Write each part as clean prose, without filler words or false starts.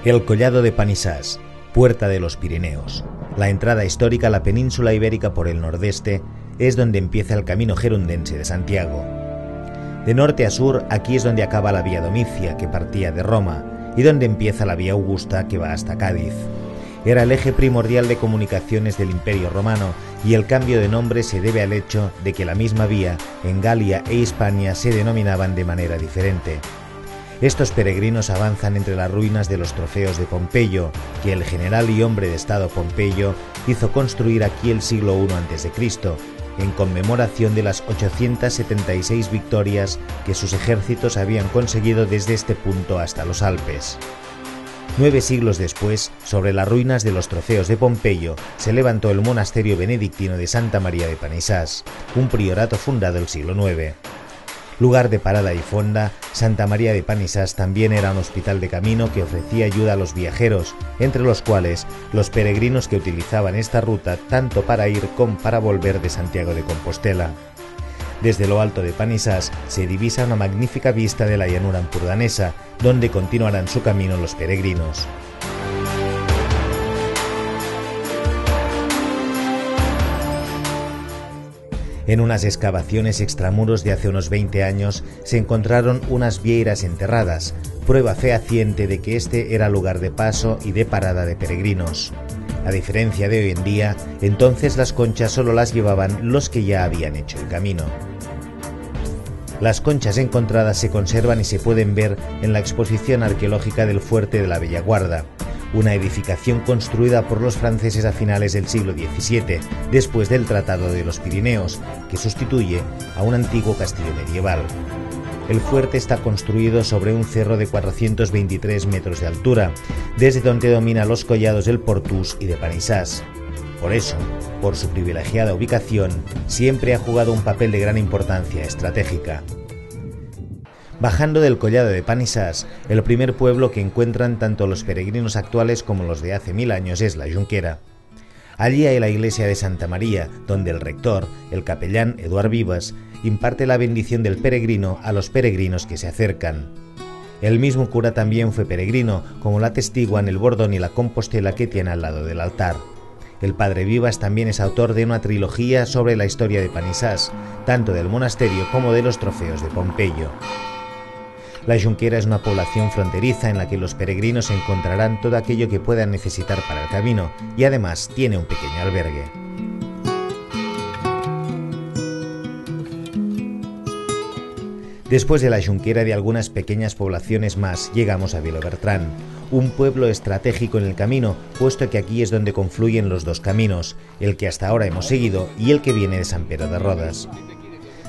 El Collado de Panissars, puerta de los Pirineos. La entrada histórica a la península ibérica por el nordeste es donde empieza el camino gerundense de Santiago. De norte a sur, aquí es donde acaba la Vía Domicia, que partía de Roma, y donde empieza la Vía Augusta, que va hasta Cádiz. Era el eje primordial de comunicaciones del Imperio Romano, y el cambio de nombre se debe al hecho de que la misma vía, en Galia e Hispania, se denominaban de manera diferente. Estos peregrinos avanzan entre las ruinas de los trofeos de Pompeyo, que el general y hombre de estado Pompeyo hizo construir aquí el siglo I a.C., en conmemoración de las 876 victorias que sus ejércitos habían conseguido desde este punto hasta los Alpes. 9 siglos después, sobre las ruinas de los trofeos de Pompeyo, se levantó el monasterio benedictino de Santa María de Panissars, un priorato fundado el siglo IX. Lugar de parada y fonda, Santa María de Panissars también era un hospital de camino que ofrecía ayuda a los viajeros, entre los cuales los peregrinos que utilizaban esta ruta tanto para ir como para volver de Santiago de Compostela. Desde lo alto de Panissars se divisa una magnífica vista de la llanura empordanesa, donde continuarán su camino los peregrinos. En unas excavaciones extramuros de hace unos 20 años se encontraron unas vieiras enterradas, prueba fehaciente de que este era lugar de paso y de parada de peregrinos. A diferencia de hoy en día, entonces las conchas solo las llevaban los que ya habían hecho el camino. Las conchas encontradas se conservan y se pueden ver en la exposición arqueológica del Fuerte de la Bellaguarda, una edificación construida por los franceses a finales del siglo XVII, después del Tratado de los Pirineos, que sustituye a un antiguo castillo medieval. El fuerte está construido sobre un cerro de 423 metros de altura, desde donde domina los collados del Portús y de Panissars. Por eso, por su privilegiada ubicación, siempre ha jugado un papel de gran importancia estratégica. Bajando del collado de Panissars, el primer pueblo que encuentran tanto los peregrinos actuales como los de hace 1000 años es la Junquera. Allí hay la iglesia de Santa María, donde el rector, el capellán Eduard Vives, imparte la bendición del peregrino a los peregrinos que se acercan. El mismo cura también fue peregrino, como lo atestiguan el bordón y la compostela que tiene al lado del altar. El padre Vives también es autor de una trilogía sobre la historia de Panissars, tanto del monasterio como de los trofeos de Pompeyo. La Junquera es una población fronteriza en la que los peregrinos encontrarán todo aquello que puedan necesitar para el camino y además tiene un pequeño albergue. Después de la Junquera y de algunas pequeñas poblaciones más, llegamos a Vilabertran, un pueblo estratégico en el camino, puesto que aquí es donde confluyen los dos caminos, el que hasta ahora hemos seguido y el que viene de San Pedro de Rodas.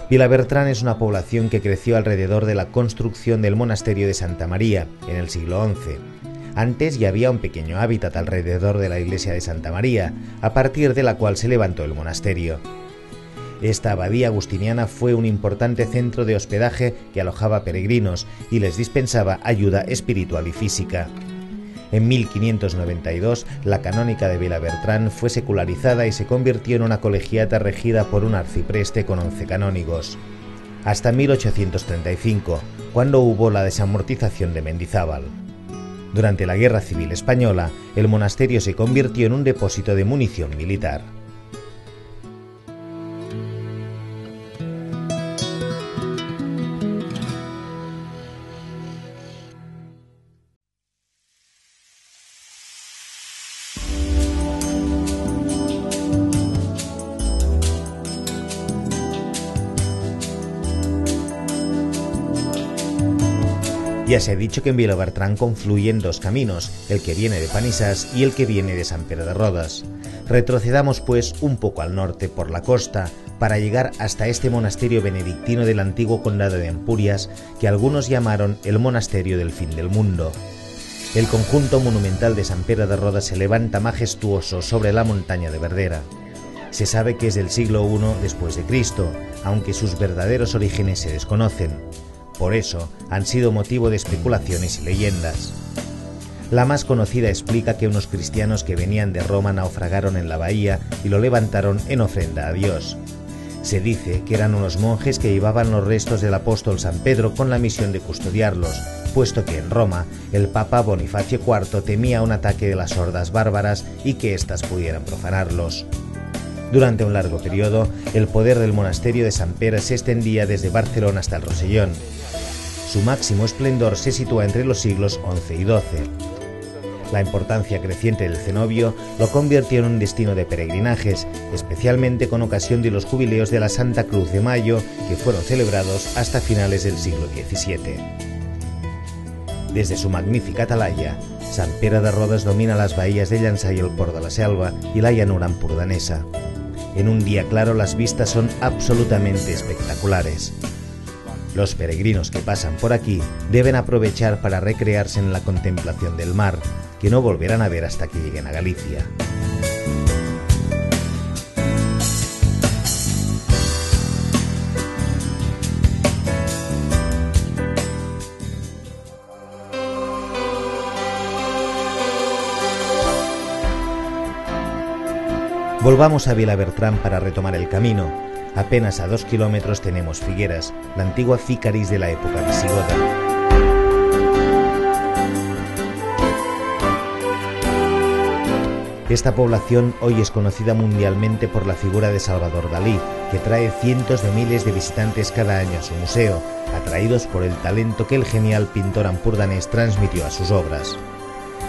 Vilabertran es una población que creció alrededor de la construcción del monasterio de Santa María en el siglo XI. Antes ya había un pequeño hábitat alrededor de la iglesia de Santa María, a partir de la cual se levantó el monasterio. Esta abadía agustiniana fue un importante centro de hospedaje que alojaba peregrinos y les dispensaba ayuda espiritual y física. En 1592, la canónica de Vilabertran fue secularizada y se convirtió en una colegiata regida por un arcipreste con 11 canónigos. Hasta 1835, cuando hubo la desamortización de Mendizábal. Durante la Guerra Civil Española, el monasterio se convirtió en un depósito de munición militar. Ya se ha dicho que en Vilabertran confluyen dos caminos, el que viene de Panissars y el que viene de San Pedro de Rodas. Retrocedamos pues un poco al norte por la costa para llegar hasta este monasterio benedictino del antiguo condado de Ampurias, que algunos llamaron el monasterio del fin del mundo. El conjunto monumental de San Pedro de Rodas se levanta majestuoso sobre la montaña de Verdera. Se sabe que es del siglo I después de Cristo, aunque sus verdaderos orígenes se desconocen. Por eso han sido motivo de especulaciones y leyendas. La más conocida explica que unos cristianos que venían de Roma naufragaron en la bahía y lo levantaron en ofrenda a Dios. Se dice que eran unos monjes que llevaban los restos del apóstol San Pedro con la misión de custodiarlos, puesto que en Roma el Papa Bonifacio IV temía un ataque de las hordas bárbaras y que éstas pudieran profanarlos. Durante un largo periodo, el poder del monasterio de Sant Pere se extendía desde Barcelona hasta el Rosellón. Su máximo esplendor se sitúa entre los siglos XI y XII. La importancia creciente del cenobio lo convirtió en un destino de peregrinajes, especialmente con ocasión de los jubileos de la Santa Cruz de Mayo, que fueron celebrados hasta finales del siglo XVII. Desde su magnífica atalaya, Sant Pere de Rodes domina las bahías de Llançà y el Port de la Selva y la llanura empordanesa. En un día claro las vistas son absolutamente espectaculares. Los peregrinos que pasan por aquí deben aprovechar para recrearse en la contemplación del mar, que no volverán a ver hasta que lleguen a Galicia. Volvamos a Vilabertran para retomar el camino. Apenas a 2 kilómetros tenemos Figueras, la antigua Ficaris de la época visigoda. Esta población hoy es conocida mundialmente por la figura de Salvador Dalí, que trae cientos de miles de visitantes cada año a su museo, atraídos por el talento que el genial pintor ampurdanés transmitió a sus obras.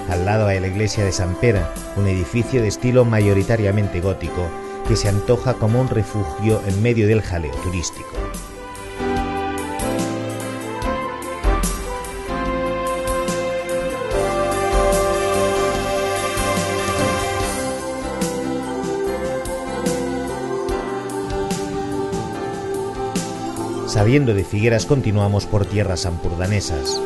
Al lado hay la iglesia de Sant Pere, un edificio de estilo mayoritariamente gótico, que se antoja como un refugio en medio del jaleo turístico. Saliendo de Figueras continuamos por tierras ampurdanesas.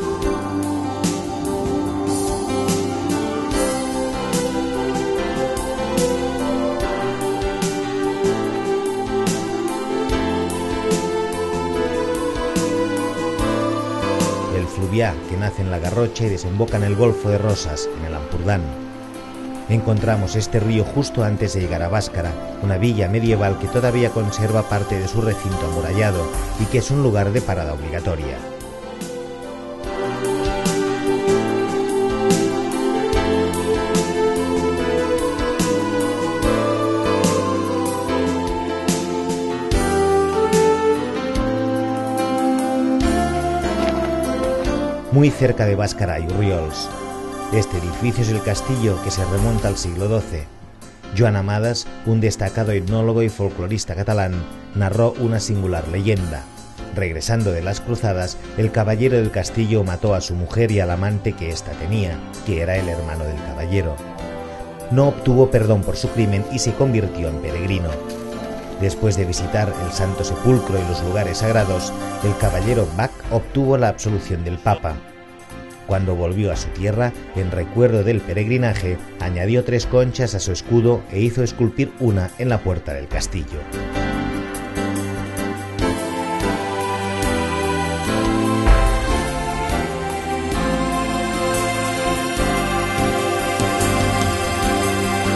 El Fluvià, que nace en la Garrocha y desemboca en el Golfo de Rosas, en el Ampurdán. Encontramos este río justo antes de llegar a Báscara, una villa medieval que todavía conserva parte de su recinto amurallado y que es un lugar de parada obligatoria. Muy cerca de Báscara hay Urriols. Este edificio es el castillo que se remonta al siglo XII. Joan Amades, un destacado etnólogo y folclorista catalán, narró una singular leyenda. Regresando de las cruzadas, el caballero del castillo mató a su mujer y al amante que ésta tenía, que era el hermano del caballero. No obtuvo perdón por su crimen y se convirtió en peregrino. Después de visitar el Santo Sepulcro y los lugares sagrados, el caballero Bach obtuvo la absolución del Papa. Cuando volvió a su tierra, en recuerdo del peregrinaje, añadió 3 conchas a su escudo e hizo esculpir una en la puerta del castillo.